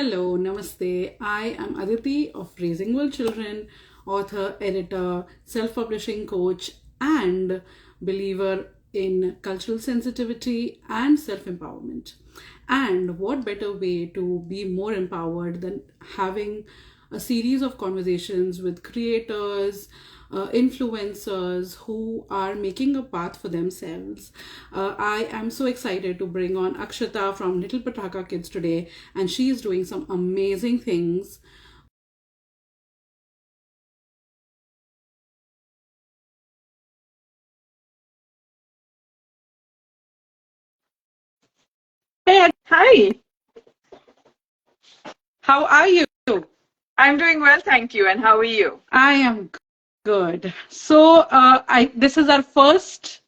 Hello, namaste. I am Aditi of Raising World Children, author, editor, self publishing coach, and believer in cultural sensitivity and self empowerment. And what better way to be more empowered than having a series of conversations with creators, influencers who are making a path for themselves. I am so excited to bring on Akshata from Little Patakha Kids today, and she is doing some amazing things. Hey, hi. How are you? I'm doing well, thank you. And how are you? I am good. So, I this is our first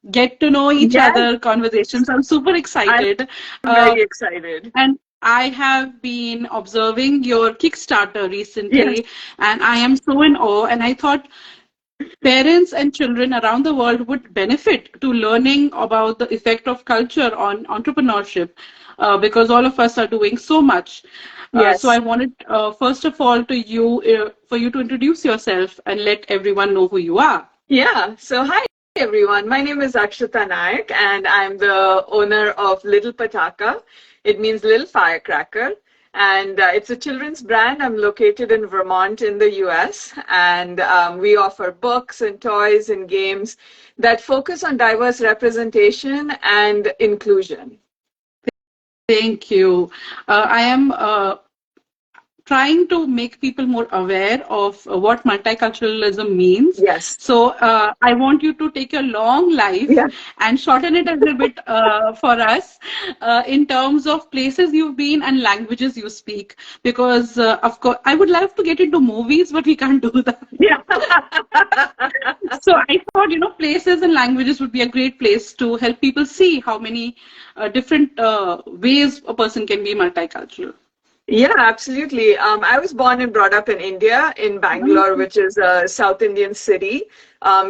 get to know each Yes, other conversations. I'm super I'm excited. Uh, very excited. And I have been observing your Kickstarter Yes, recently, and I am so in awe. And I thought parents and children around the world would benefit to learning about the effect of culture on entrepreneurship, because all of us are doing so much. So yes. I wanted, first of all, for you to introduce yourself and let everyone know who you are. Yeah. So, hi, everyone. My name is Akshata Nayak, and I'm the owner of Little Patakha. It means little firecracker. And it's a children's brand. I'm located in Vermont in the US. And we offer books and toys and games that focus on diverse representation and inclusion. Thank you. I am trying to make people more aware of what multiculturalism means. Yes. So I want you to take your long life Yeah. and shorten it a little bit for us in terms of places you've been and languages you speak. Because, of course, I would love to get into movies, but we can't do that. Yeah. So I thought, places and languages would be a great place to help people see how many different ways a person can be multicultural. Yeah, absolutely. I was born and brought up in India, in Bangalore, which is a South Indian city.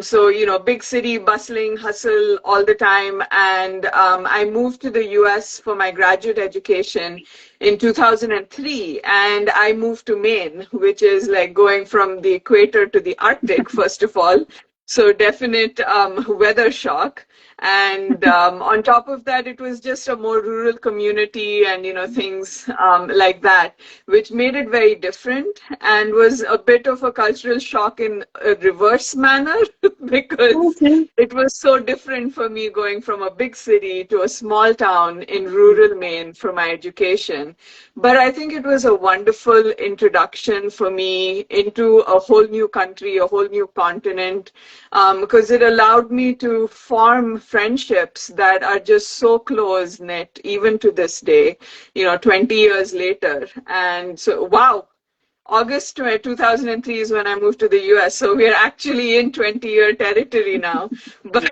So, big city, bustling, hustle all the time. And I moved to the US for my graduate education in 2003. And I moved to Maine, which is like going from the equator to the Arctic, first of all. So, definite weather shock. And on top of that, it was just a more rural community and, things like that, which made it very different and was a bit of a cultural shock in a reverse manner because Okay. it was so different for me going from a big city to a small town in rural Maine for my education. But I think it was a wonderful introduction for me into a whole new country, a whole new continent, because it allowed me to form friendships that are just so close knit, even to this day, 20 years later. And so, wow. August 2003 is when I moved to the US. So we're actually in 20-year territory now. But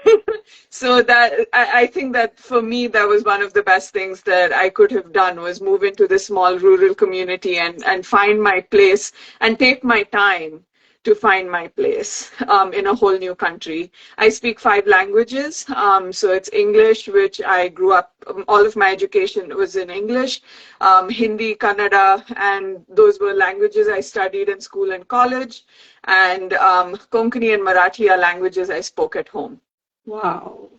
so that I think that for me, that was one of the best things that I could have done was move into this small rural community and find my place and take my time to find my place in a whole new country. I speak 5 languages. So it's English, which I grew up, all of my education was in English, Hindi, Kannada, and those were languages I studied in school and college. And Konkani and Marathi are languages I spoke at home. Wow.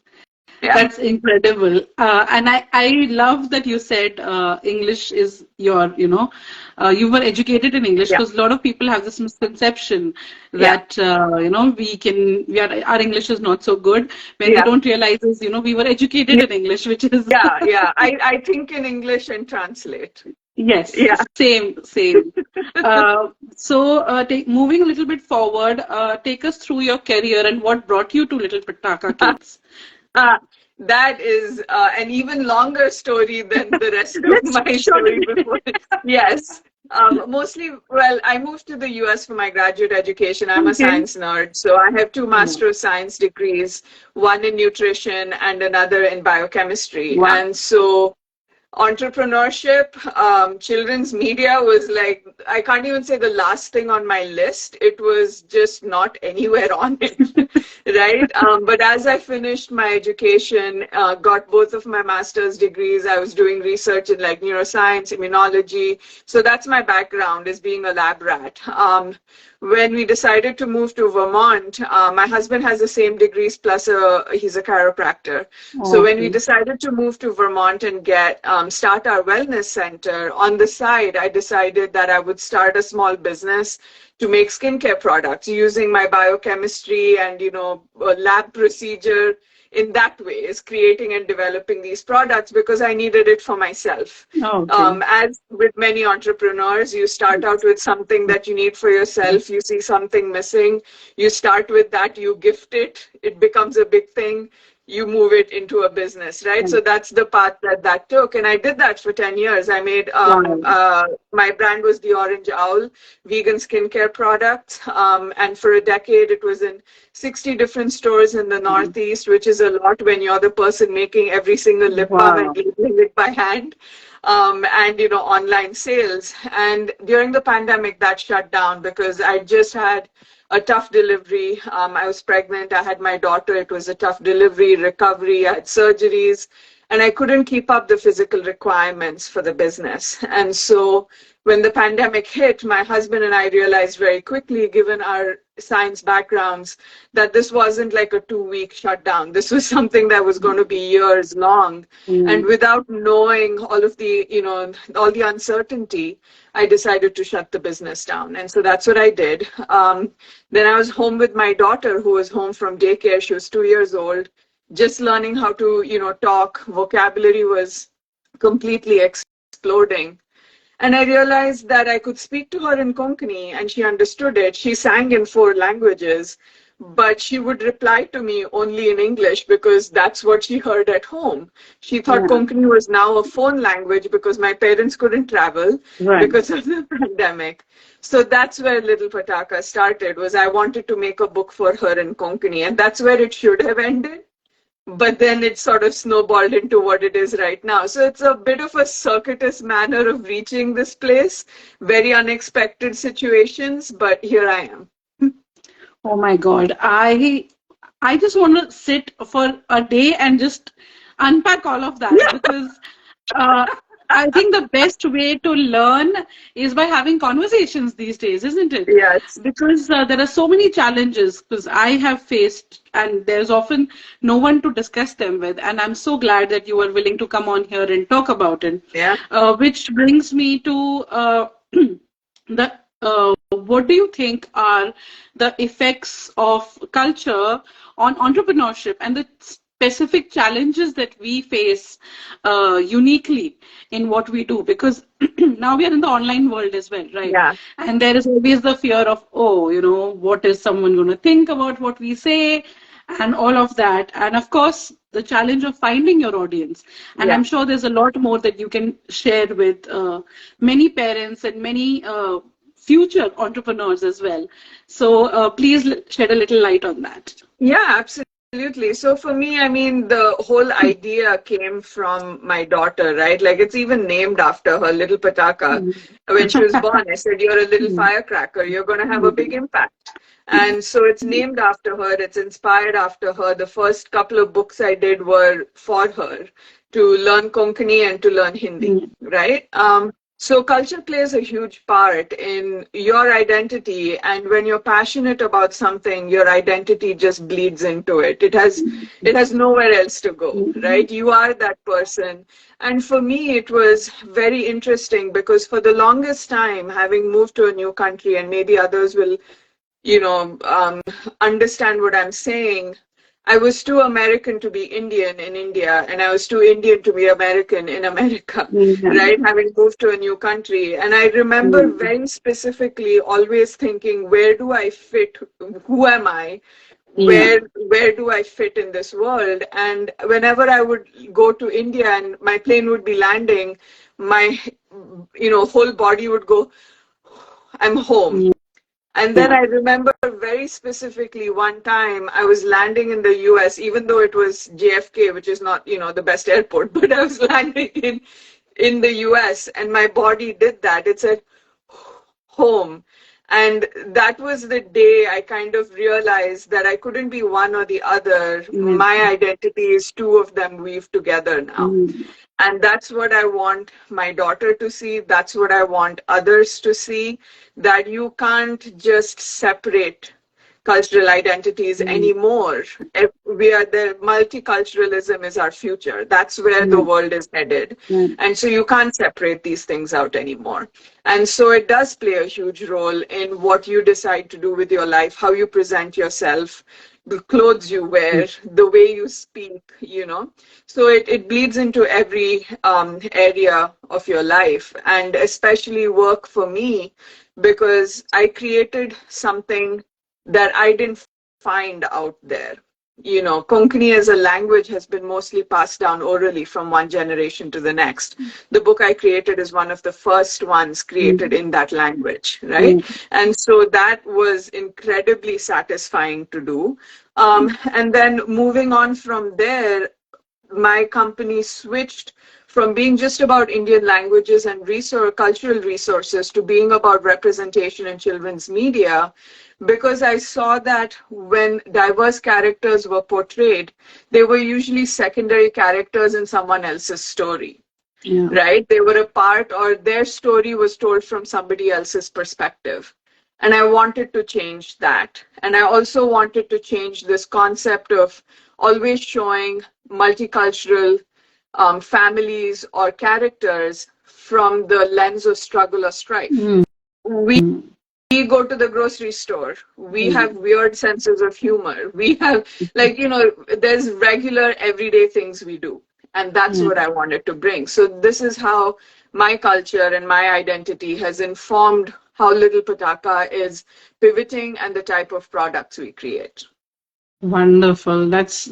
Yeah. That's incredible. And I love that you said English is you were educated in English Yeah. because a lot of people have this misconception Yeah. that, our English is not so good when they Yeah. don't realize is, we were educated in English, which is, Yeah. Yeah. I think in English and translate. yes, Yeah. same. Moving a little bit forward, take us through your career and what brought you to Little Pataka Kids. Uh, that is an even longer story than the rest of Let's my shorten story before. Yes. Mostly, well, I moved to the US for my graduate education. I'm a Okay. science nerd. So I have two Master of Science degrees, one in nutrition and another in biochemistry. Wow. And so Entrepreneurship, children's media was like, I can't even say the last thing on my list. It was just not anywhere on it, right? But as I finished my education, got both of my master's degrees, I was doing research in like neuroscience, immunology. So that's my background, is being a lab rat. When we decided to move to Vermont, my husband has the same degrees plus he's a chiropractor. So when we decided to move to Vermont and start our wellness center, on the side, I decided that I would start a small business to make skincare products using my biochemistry and, lab procedure in that way, is creating and developing these products because I needed it for myself. As with many entrepreneurs, you start out with something that you need for yourself. You see something missing. You start with that, you gift it. It becomes a big thing. You move it into a business, right? So that's the path that took. And I did that for 10 years. I made, my brand was the Orange Owl, vegan skincare products. And for a decade, it was in 60 different stores in the Northeast, which is a lot when you're the person making every single lip balm and labeling it by hand. And, online sales. And during the pandemic, that shut down because I just had a tough delivery. I was pregnant. I had my daughter. It was a tough delivery, recovery. I had surgeries, and I couldn't keep up the physical requirements for the business. And so when the pandemic hit, my husband and I realized very quickly, given our science backgrounds, that this wasn't like a 2-week shutdown. This was something that was going to be years long. And without knowing all of the, all the uncertainty, I decided to shut the business down. And so that's what I did. Then I was home with my daughter, who was home from daycare. She was 2 years old, just learning how to, talk. Vocabulary was completely exploding. And I realized that I could speak to her in Konkani and she understood it. She sang in 4 languages, but she would reply to me only in English because that's what she heard at home. She thought Konkani was now a phone language because my parents couldn't travel because of the pandemic. So that's where Little Patakha started, was I wanted to make a book for her in Konkani, and that's where it should have ended. But then it sort of snowballed into what it is right now. So it's a bit of a circuitous manner of reaching this place, very unexpected situations, but here I am. Oh my God. I just want to sit for a day and just unpack all of that because I think the best way to learn is by having conversations these days, isn't it? Yes. Because there are so many challenges because I have faced, and there's often no one to discuss them with. And I'm so glad that you are willing to come on here and talk about it. Yeah. Which brings me to what do you think are the effects of culture on entrepreneurship and the specific challenges that we face uniquely in what we do? Because now we are in the online world as well, right? Yeah. And there is always the fear of, what is someone going to think about what we say and all of that. And of course, the challenge of finding your audience. And I'm sure there's a lot more that you can share with many parents and many future entrepreneurs as well. So please shed a little light on that. Yeah, absolutely. So for me, I mean, the whole idea came from my daughter, right? Like it's even named after her, Little Patakha. When she was born, I said, you're a little firecracker. You're going to have a big impact. And so it's named after her. It's inspired after her. The first couple of books I did were for her to learn Konkani and to learn Hindi, right? So culture plays a huge part in your identity, and when you're passionate about something, your identity just bleeds into it. It has nowhere else to go, right? You are that person. And for me, it was very interesting because for the longest time, having moved to a new country, and maybe others will, understand what I'm saying, I was too American to be Indian in India, and I was too Indian to be American in America, right? Having moved to a new country. And I remember very specifically always thinking, where do I fit? Who am I? Where do I fit in this world? And whenever I would go to India and my plane would be landing, my, whole body would go, I'm home. And then I remember very specifically one time I was landing in the US, even though it was JFK, which is not, the best airport, but I was landing in in the US, and my body did that. It said home. And that was the day I kind of realized that I couldn't be one or the other. My identity is two of them weaved together now. And that's what I want my daughter to see. That's what I want others to see, that you can't just separate cultural identities anymore. We are the multiculturalism is our future. That's where the world is headed. And so you can't separate these things out anymore. And so it does play a huge role in what you decide to do with your life, how you present yourself, the clothes you wear, the way you speak, you know. So it bleeds into every area of your life, and especially work for me, because I created something that I didn't find out there. You know, Konkani as a language has been mostly passed down orally from one generation to the next. The book I created is one of the first ones created in that language, right? And so that was incredibly satisfying to do. And then moving on from there, my company switched from being just about Indian languages and cultural resources to being about representation in children's media, because I saw that when diverse characters were portrayed, they were usually secondary characters in someone else's story, right? They were a part, or their story was told from somebody else's perspective. And I wanted to change that. And I also wanted to change this concept of always showing multicultural families or characters from the lens of struggle or strife. We go to the grocery store. We have weird senses of humor. We have, like, you know, there's regular everyday things we do. And that's what I wanted to bring. So this is how my culture and my identity has informed how Little Patakha is pivoting and the type of products we create. Wonderful. That's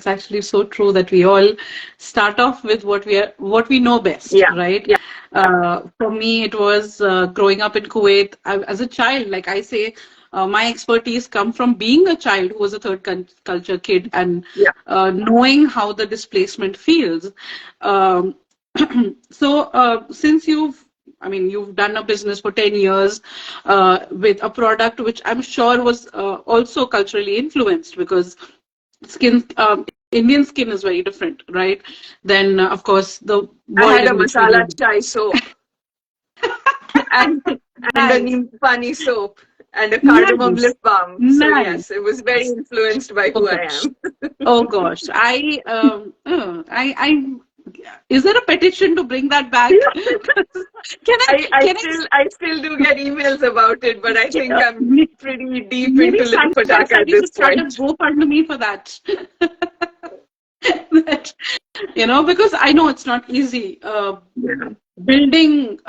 actually so true, that we all start off with what we know best, right? For me, it was growing up in Kuwait. As a child, like I say, my expertise come from being a child who was a third culture kid, and knowing how the displacement feels. So since you've done a business for 10 years with a product which I'm sure was also culturally influenced, because Indian skin is very different, right? Then, of course, the I world had a in which we masala live. chai soap and a Nice. neem pani soap and a cardamom Nice. lip balm. So Nice. yes, it was very influenced by who I am. Oh gosh, is there a petition to bring that back? I still do get emails about it, but I think I'm pretty deep Maybe into Little Patakha at we this should start a point. GoFundMe for that. That, because I know it's not easy building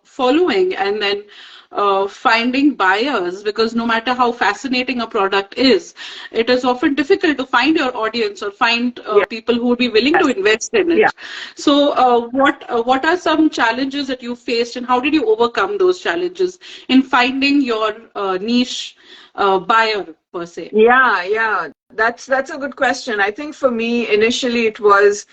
following and then finding buyers, because no matter how fascinating a product is, it is often difficult to find your audience or find people who would be willing to invest in it. So what are some challenges that you faced, and how did you overcome those challenges in finding your niche buyer per se? Yeah. That's a good question. I think for me, initially it was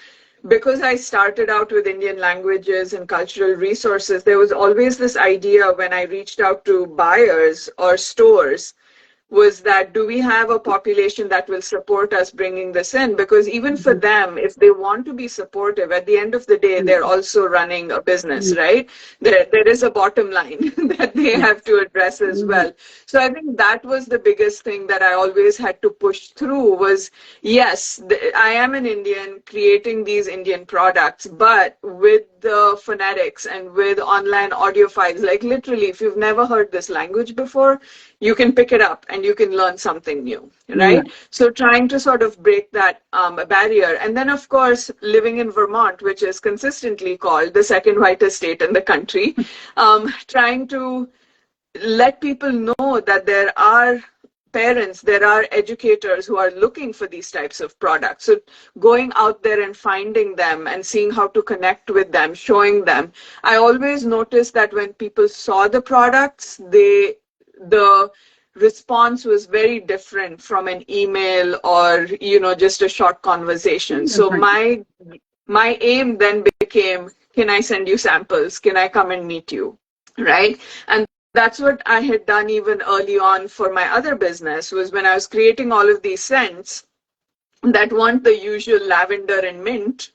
because I started out with Indian languages and cultural resources. There was always this idea when I reached out to buyers or stores, was that, do we have a population that will support us bringing this in? Because even for them, if they want to be supportive, at the end of the day, they're also running a business, right? There is a bottom line that they have to address as well. So I think that was the biggest thing that I always had to push through was, yes, I am an Indian creating these Indian products, but with the phonetics and with online audio files, like literally, if you've never heard this language before, you can pick it up and you can learn something new, right? So trying to sort of break that barrier. And then, of course, living in Vermont, which is consistently called the second whitest state in the country, trying to let people know that there are parents, there are educators who are looking for these types of products. So going out there and finding them and seeing how to connect with them, showing them. I always noticed that when people saw the products, the response was very different from an email or, just a short conversation. So my aim then became became, can I send you samples? Can I come and meet you? Right? And that's what I had done even early on for my other business, was when I was creating all of these scents that weren't the usual lavender and mint.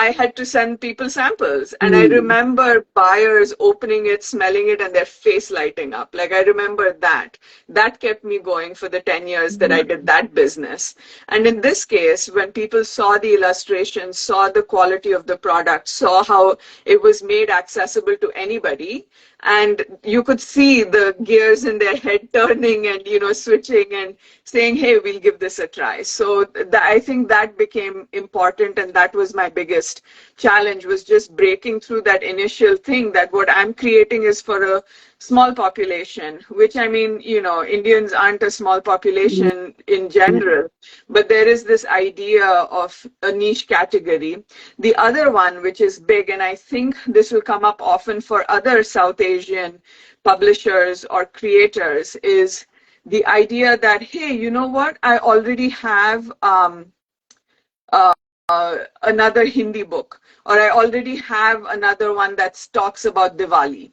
I had to send people samples. And I remember buyers opening it, smelling it, and their face lighting up. Like, I remember that. That kept me going for the 10 years that I did that business. And in this case, when people saw the illustrations, saw the quality of the product, saw how it was made accessible to anybody, and you could see the gears in their head turning and, switching and saying, hey, we'll give this a try. So I think that became important, and that was my biggest challenge, was just breaking through that initial thing that what I'm creating is for a small population, which, I mean, Indians aren't a small population in general, but there is this idea of a niche category. The other one, which is big, and I think this will come up often for other South Asian publishers or creators, is the idea that, hey, you know what? I already have another Hindi book, or I already have another one that talks about Diwali,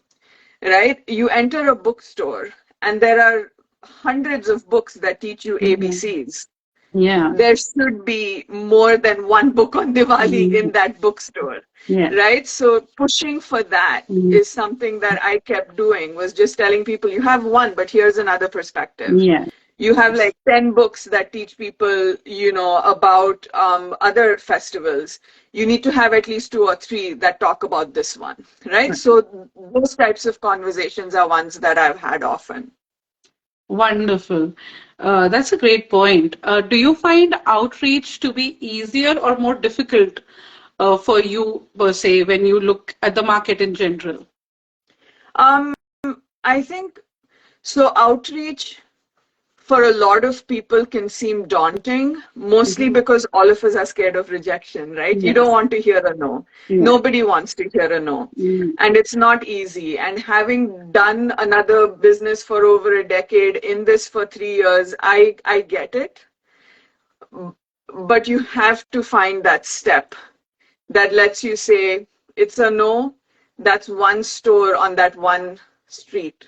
right? You enter a bookstore and there are hundreds of books that teach you ABCs. Yeah. There should be more than one book on Diwali in that bookstore, right? So pushing for that is something that I kept doing, was just telling people, you have one, but here's another perspective. You have like 10 books that teach people, about other festivals. You need to have at least 2 or 3 that talk about this one, right? So those types of conversations are ones that I've had often. Wonderful. That's a great point. Do you find outreach to be easier or more difficult for you, per se, when you look at the market in general? I think so. Outreach for a lot of people can seem daunting, mostly because all of us are scared of rejection, right? You don't want to hear a no. Nobody wants to hear a no. And it's not easy. And having done another business for over a decade, in this for 3 years, I get it. But you have to find that step that lets you say, it's a no, that's one store on that one street.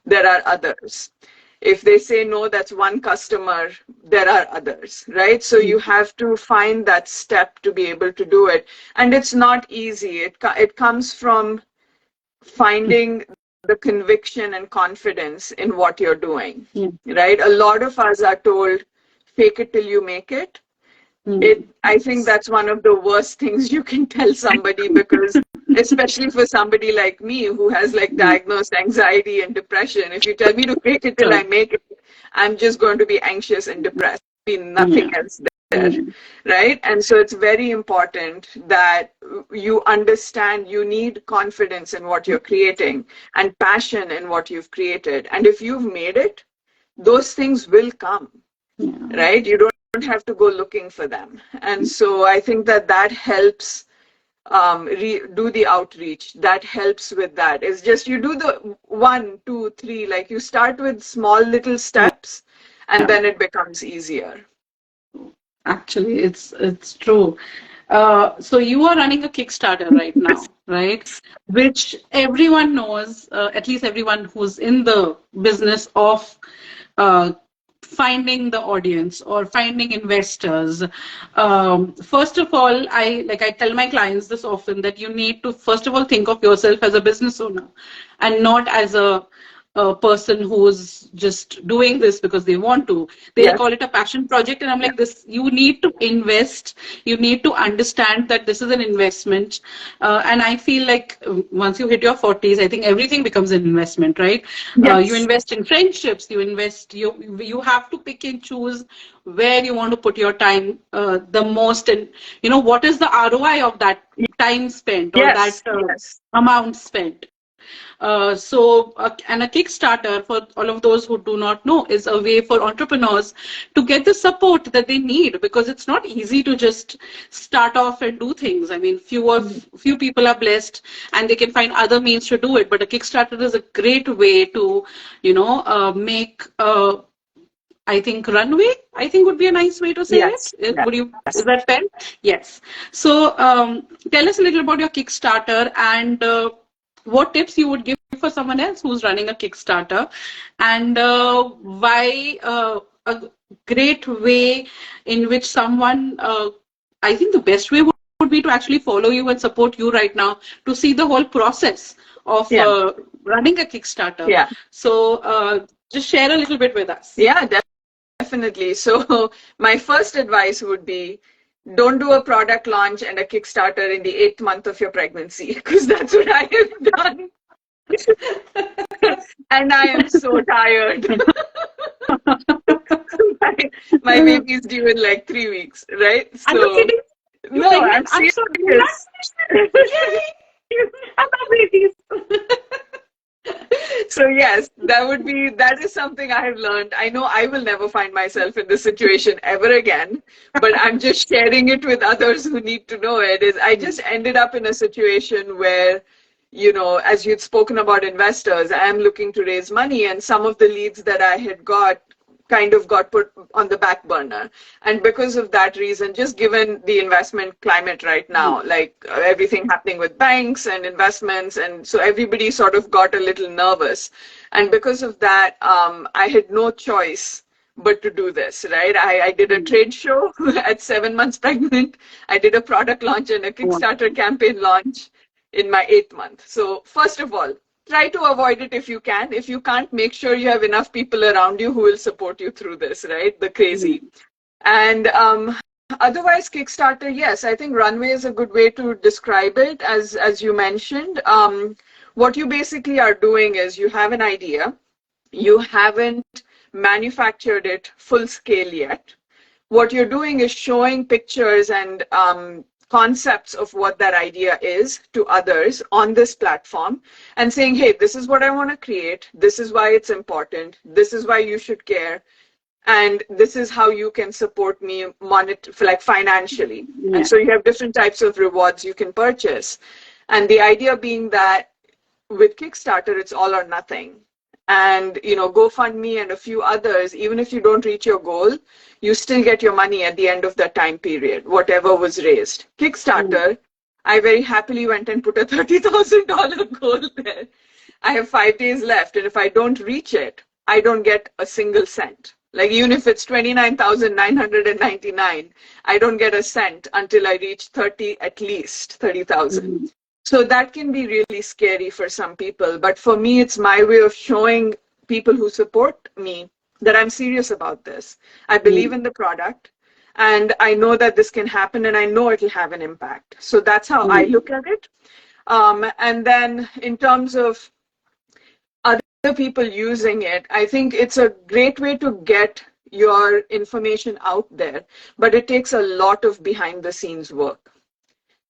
There are others. If they say no, that's one customer, there are others, right? So you have to find that step to be able to do it. And it's not easy. It comes from finding the conviction and confidence in what you're doing, right? A lot of us are told, fake it till you make it. I think that's one of the worst things you can tell somebody, because especially for somebody like me who has like diagnosed anxiety and depression, if you tell me to fake it till I make it, I'm just going to be anxious and depressed. Be nothing else there, right? And so it's very important that you understand you need confidence in what you're creating and passion in what you've created. And if you've made it, those things will come, right? You don't have to go looking for them. And so I think that helps do the outreach. That helps with that. It's just you do the 1, 2, 3, like you start with small little steps, and then it becomes easier. Actually, it's true. So you are running a Kickstarter right now, right? Which everyone knows, at least everyone who's in the business of finding the audience or finding investors. First of all, I tell my clients this often, that you need to first of all think of yourself as a business owner and not as a person who's just doing this because they want to. They call it a passion project, and I'm like, this, you need to invest. You need to understand that this is an investment. And I feel like once you hit your 40s, I think everything becomes an investment, right? You invest in friendships, you invest, you have to pick and choose where you want to put your time the most, and what is the ROI of that time spent or that amount spent. And a Kickstarter, for all of those who do not know, is a way for entrepreneurs to get the support that they need, because it's not easy to just start off and do things. I mean, few people are blessed and they can find other means to do it, but a Kickstarter is a great way to, make I think runway, I think would be a nice way to say Yes. it. Yes. Would you, is that fair? Yes. So tell us a little about your Kickstarter and what tips you would give for someone else who's running a Kickstarter, and why a great way in which someone, I think the best way would be to actually follow you and support you right now to see the whole process of Yeah. running a Kickstarter. Yeah. So just share a little bit with us. Yeah, definitely. So my first advice would be don't do a product launch and a Kickstarter in the 8th month of your pregnancy, because that's what I have done. And I am so tired. my, my baby is due in like 3 weeks, right? Are you kidding? You're No, I'm pregnant? I'm so serious. Yay! I love babies. So yes, that is something I have learned. I know I will never find myself in this situation ever again, but I'm just sharing it with others who need to know it. Is I just ended up in a situation where, as you'd spoken about investors, I am looking to raise money, and some of the leads that I had got kind of got put on the back burner. And because of that reason, just given the investment climate right now, like everything happening with banks and investments, and so everybody sort of got a little nervous. And because of that, I had no choice but to do this, right? I did a trade show at 7 months pregnant. I did a product launch and a Kickstarter campaign launch in my 8th month. So first of all, try to avoid it if you can. If you can't, make sure you have enough people around you who will support you through this, right? The crazy. And otherwise, Kickstarter, yes, I think runway is a good way to describe it, as you mentioned. What you basically are doing is you have an idea, you haven't manufactured it full scale yet. What you're doing is showing pictures and concepts of what that idea is to others on this platform and saying, hey, this is what I want to create. This is why it's important. This is why you should care. And this is how you can support me financially. Yeah. And so you have different types of rewards you can purchase. And the idea being that with Kickstarter, it's all or nothing. And, GoFundMe and a few others, even if you don't reach your goal, you still get your money at the end of that time period, whatever was raised. Kickstarter, I very happily went and put a $30,000 goal there. I have 5 days left, and if I don't reach it, I don't get a single cent. Like, even if it's 29,999, I don't get a cent until I reach at least 30,000. So that can be really scary for some people. But for me, it's my way of showing people who support me that I'm serious about this. I believe in the product, and I know that this can happen, and I know it'll have an impact. So that's how I look at it. And then in terms of other people using it, I think it's a great way to get your information out there, but it takes a lot of behind the scenes work.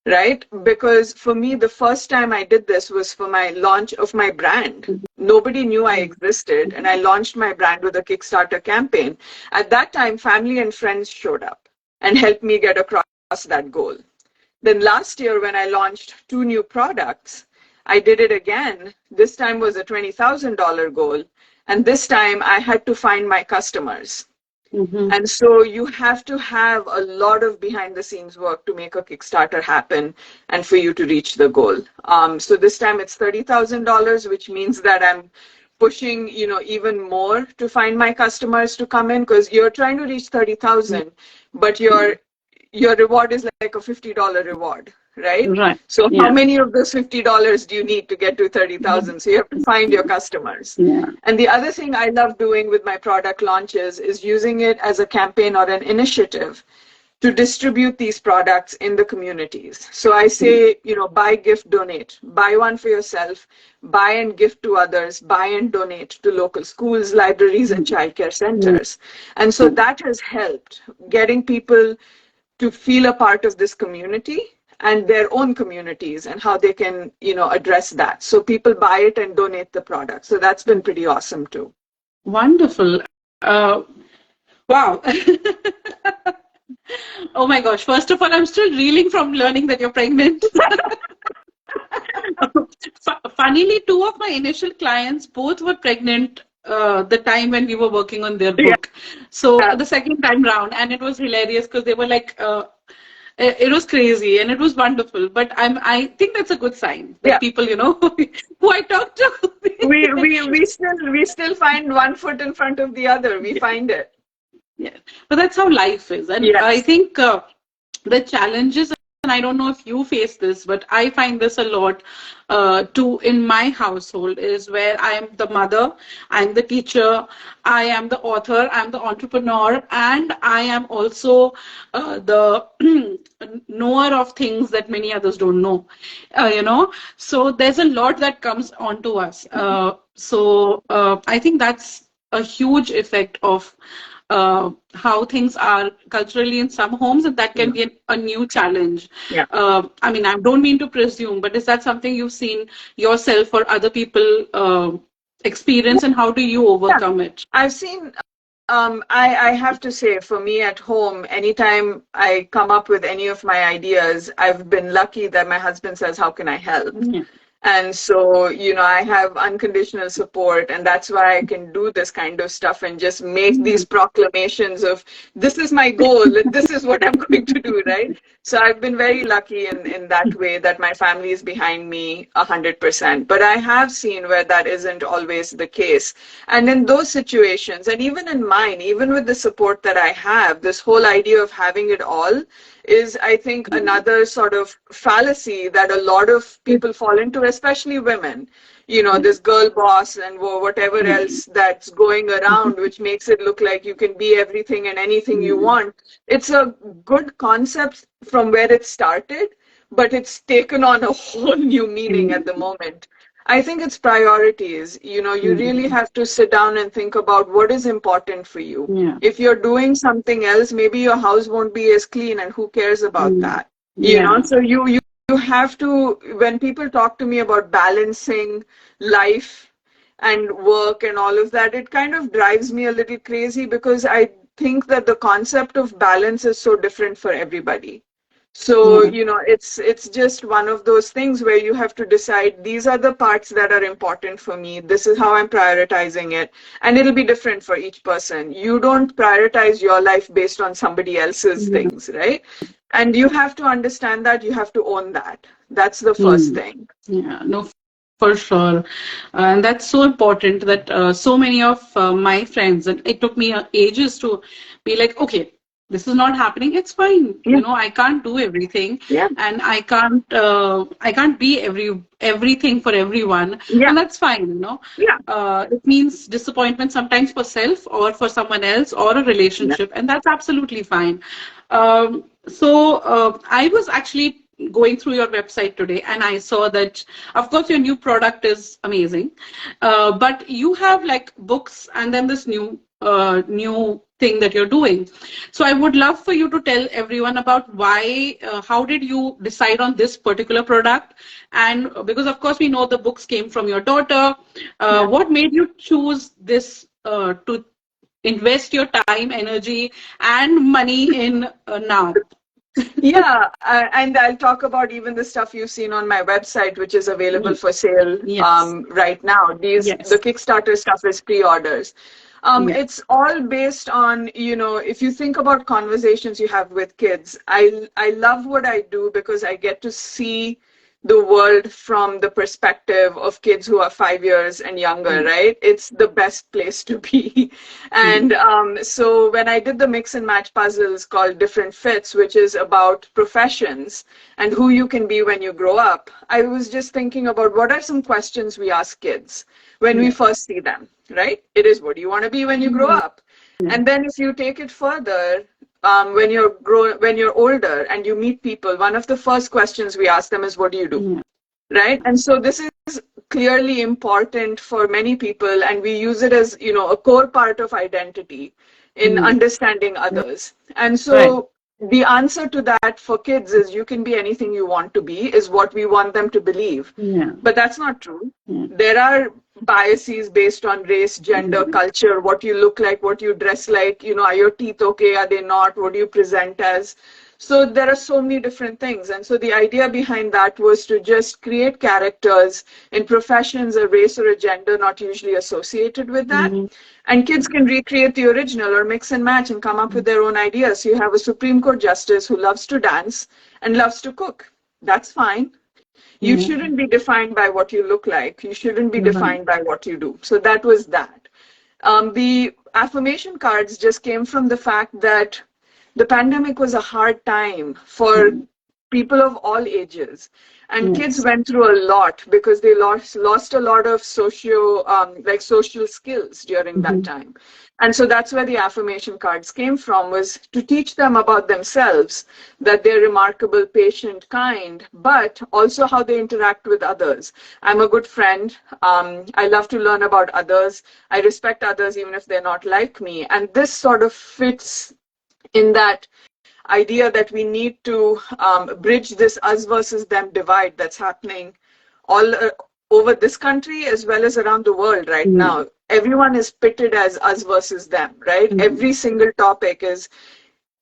Right? Because for me, the first time I did this was for my launch of my brand. Nobody knew I existed, and I launched my brand with a Kickstarter campaign. At that time, family and friends showed up and helped me get across that goal. Then last year, when I launched 2 new products, I did it again. This time was a $20,000 goal. And this time I had to find my customers. And so you have to have a lot of behind the scenes work to make a Kickstarter happen and for you to reach the goal. So this time it's $30,000, which means that I'm pushing, even more to find my customers to come in, because you're trying to reach 30,000, but your reward is like a $50 reward. Right? Right. So how many of those $50 do you need to get to 30,000? So you have to find your customers. Yeah. And the other thing I love doing with my product launches is using it as a campaign or an initiative to distribute these products in the communities. So I say, buy, gift, donate. Buy one for yourself, buy and gift to others, buy and donate to local schools, libraries, and childcare centers. And so that has helped getting people to feel a part of this community and their own communities and how they can, address that. So people buy it and donate the product. So that's been pretty awesome too. Wonderful. Wow. Oh my gosh. First of all, I'm still reeling from learning that you're pregnant. Funnily, 2 of my initial clients, both were pregnant the time when we were working on their Yeah. book. So the second time round, and it was hilarious because they were like, it was crazy and it was wonderful. But I think that's a good sign that Yeah. people, who I talk to. We still find one foot in front of the other. We find it. Yeah, but that's how life is. And I Yes. think the challenges, and I don't know if you face this, but I find this a lot too in my household, is where I am the mother, I'm the teacher, I am the author, I'm the entrepreneur, and I am also the knower of things that many others don't know. So there's a lot that comes onto us. I think that's a huge effect of how things are culturally in some homes, and that can be a new challenge. Yeah. I mean, I don't mean to presume, but is that something you've seen yourself or other people experience, and how do you Yeah. overcome it? I've seen, I have to say, for me at home, anytime I come up with any of my ideas, I've been lucky that my husband says, "How can I help?" Yeah. And so, I have unconditional support, and that's why I can do this kind of stuff and just make these proclamations of, this is my goal, and this is what I'm going to do, right? So I've been very lucky in that way that my family is behind me 100%. But I have seen where that isn't always the case. And in those situations, and even in mine, even with the support that I have, this whole idea of having it all is, I think, another sort of fallacy that a lot of people fall into, especially women. This girl boss and whatever else that's going around, which makes it look like you can be everything and anything you want. It's a good concept from where it started, but it's taken on a whole new meaning at the moment. I think it's priorities. You really have to sit down and think about what is important for you. Yeah. If you're doing something else, maybe your house won't be as clean, and who cares about that? Yeah. So you have to, when people talk to me about balancing life and work and all of that, it kind of drives me a little crazy, because I think that the concept of balance is so different for everybody. So, Yeah. it's just one of those things where you have to decide, these are the parts that are important for me. This is how I'm prioritizing it. And it'll be different for each person. You don't prioritize your life based on somebody else's Yeah. things, right? And you have to understand that, you have to own that. That's the first Hmm. thing. Yeah, no, for sure. And that's so important that so many of my friends, and it took me ages to be like, okay, this is not happening. It's fine. Yeah. I can't do everything, Yeah. and I can't be everything for everyone, Yeah. and that's fine. Yeah. It means disappointment sometimes for self or for someone else or a Yeah. relationship, and that's absolutely fine. I was actually going through your website today, and I saw that, of course, your new product is amazing, but you have like books and then this new thing that you're doing. So I would love for you to tell everyone about how did you decide on this particular product? And because of course we know the books came from your daughter, Yeah. what made you choose this to invest your time, energy, and money in now? Yeah, and I'll talk about even the stuff you've seen on my website, which is available for sale Yes. right now. The Yes. Kickstarter stuff is pre-orders. Yeah. It's all based on, if you think about conversations you have with kids, I love what I do because I get to see the world from the perspective of kids who are 5 years and younger, right? It's the best place to be. And so when I did the mix and match puzzles called Different Fits, which is about professions and who you can be when you grow up, I was just thinking about what are some questions we ask kids when we first see them, right? It is, what do you want to be when you grow up? And then if you take it further, when you're older and you meet people, one of the first questions we ask them is, what do you do? Right? And so this is clearly important for many people, and we use it as, a core part of identity in understanding others. And Right. so the answer to that for kids is, you can be anything you want to be, is what we want them to believe. Yeah. But that's not true. Yeah. There are biases based on race, gender, culture, what you look like, what you dress like, are your teeth okay, are they not, what do you present as? So there are so many different things. And so the idea behind that was to just create characters in professions, a race or a gender not usually associated with that. And kids can recreate the original or mix and match and come up with their own ideas. So you have a Supreme Court justice who loves to dance and loves to cook. That's fine. You shouldn't be defined by what you look like. You shouldn't be defined by what you do. So that was that. The affirmation cards just came from the fact that the pandemic was a hard time for people of all ages. And kids went through a lot because they lost a lot of social skills during that time. And so that's where the affirmation cards came from, was to teach them about themselves, that they're remarkable, patient, kind, but also how they interact with others. I'm a good friend. I love to learn about others. I respect others even if they're not like me. And this sort of fits in that idea that we need to bridge this us versus them divide that's happening all over this country as well as around the world right now. Everyone is pitted as us versus them, right? Every single topic is,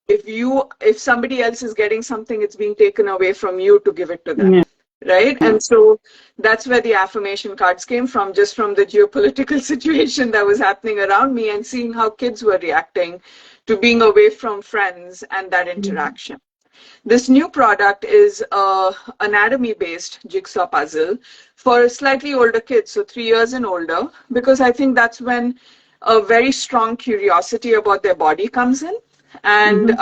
if somebody else is getting something, it's being taken away from you to give it to them. Right? And so that's where the affirmation cards came from, just from the geopolitical situation that was happening around me and seeing how kids were reacting to being away from friends and that interaction. This new product is an anatomy-based jigsaw puzzle for slightly older kids, so 3 years and older, because I think that's when a very strong curiosity about their body comes in. And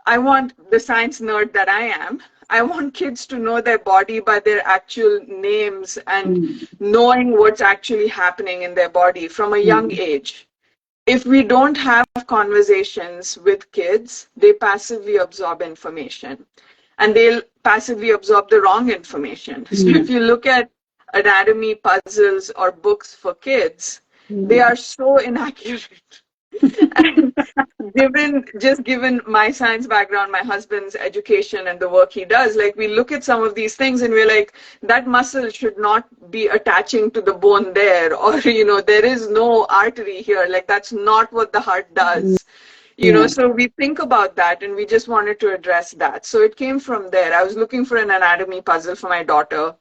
I want, the science nerd that I am, I want kids to know their body by their actual names and knowing what's actually happening in their body from a young age. If we don't have conversations with kids, they passively absorb information and they'll passively absorb the wrong information. So if you look at anatomy puzzles or books for kids, they are so inaccurate. And given my science background, my husband's education and the work he does, like we look at some of these things and we're like, that muscle should not be attaching to the bone there, or, there is no artery here. Like that's not what the heart does. So we think about that and we just wanted to address that. So it came from there. I was looking for an anatomy puzzle for my daughter.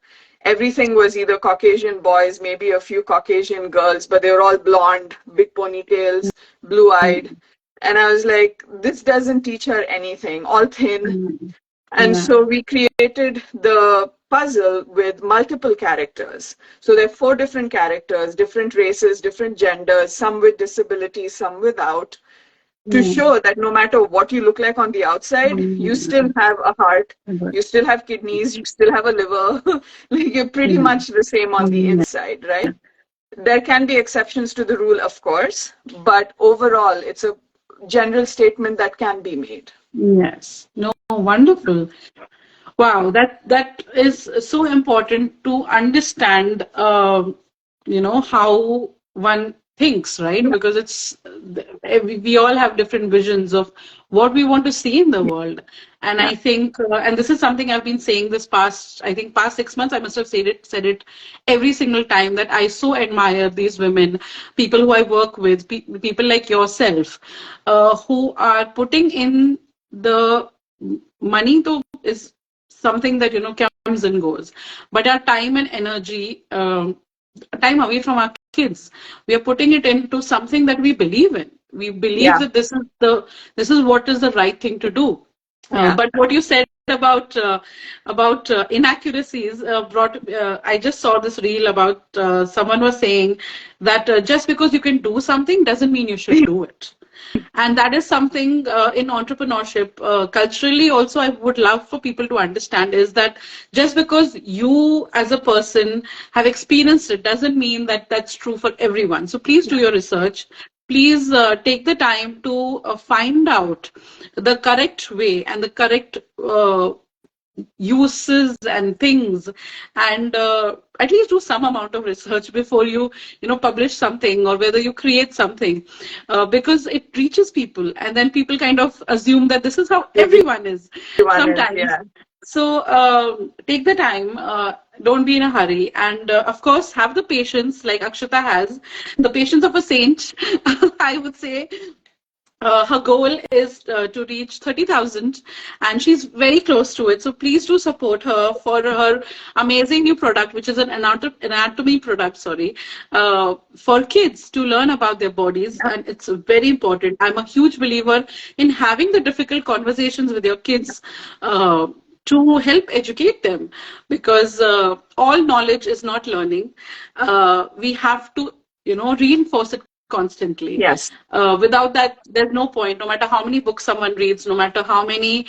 Everything was either Caucasian boys, maybe a few Caucasian girls, but they were all blonde, big ponytails, blue-eyed. And I was like, this doesn't teach her anything, all thin. And so we created the puzzle with multiple characters. So there are 4 different characters, different races, different genders, some with disabilities, some without, to show that no matter what you look like on the outside, you still have a heart, you still have kidneys, you still have a liver, like you're pretty much the same on the inside, right? There can be exceptions to the rule, of course, but overall, it's a general statement that can be made. Yes. No, wonderful. Wow, that is so important to understand, how one thinks, right? Because we all have different visions of what we want to see in the world. And I think, and this is something I've been saying this past 6 months, I must have said it every single time, that I so admire these women, people who I work with, people like yourself, who are putting in the money to is something that, comes and goes. But our time and energy, time away from our kids, we are putting it into something that we believe in. We believe that this is what is the right thing to do. But what you said about inaccuracies I just saw this reel about someone was saying that just because you can do something doesn't mean you should do it. And that is something in entrepreneurship, culturally also, I would love for people to understand, is that just because you as a person have experienced it doesn't mean that that's true for everyone. So please do your research. Please take the time to find out the correct way and the correct uses and things, and at least do some amount of research before you publish something, or whether you create something, because it reaches people and then people kind of assume that this is how everyone is sometimes. So take the time, don't be in a hurry, and of course have the patience like Akshata has, the patience of a saint, I would say. Her goal is to reach 30,000 and she's very close to it. So please do support her for her amazing new product, which is an anatomy product, sorry, for kids to learn about their bodies. And it's very important. I'm a huge believer in having the difficult conversations with your kids. To help educate them, because all knowledge is not learning. We have to, reinforce it constantly. Yes. Without that, there's no point. No matter how many books someone reads, no matter how many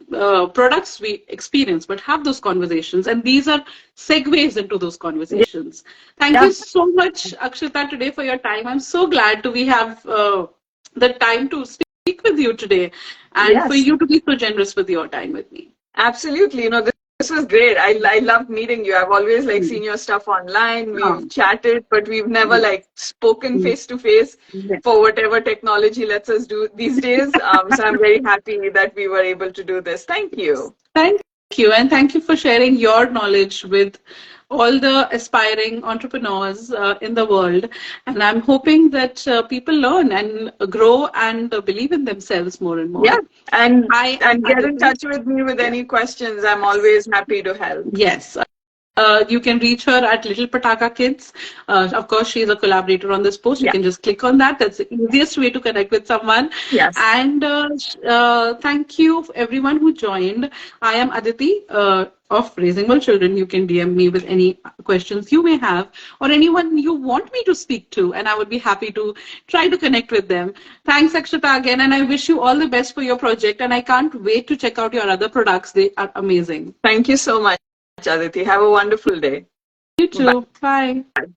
products we experience, but have those conversations. And these are segues into those conversations. Thank Yeah. you so much, Akshata, today for your time. I'm so glad we have the time to speak with you today and for Yes. you to be so generous with your time with me. Absolutely. This was great. I loved meeting you. I've always like seen your stuff online. We've chatted, but we've never like spoken face to face for whatever technology lets us do these days. So I'm very happy that we were able to do this. Thank you. Thank you. And thank you for sharing your knowledge with all the aspiring entrepreneurs in the world. And I'm hoping that people learn and grow and believe in themselves more and more. Yeah. And I am get in Aditi. touch with me with any questions. I'm always happy to help. Yes. You can reach her at Little Patakha Kids. Of course, she's a collaborator on this post. You can just click on that. That's the easiest way to connect with someone. Yes. And thank you everyone who joined. I am Aditi of Raising Well Children. You can DM me with any questions you may have or anyone you want me to speak to, and I would be happy to try to connect with them. Thanks, Akshata, again, and I wish you all the best for your project. And I can't wait to check out your other products. They are amazing. Thank you so much, Aditi. Have a wonderful day. You too. Bye. Bye.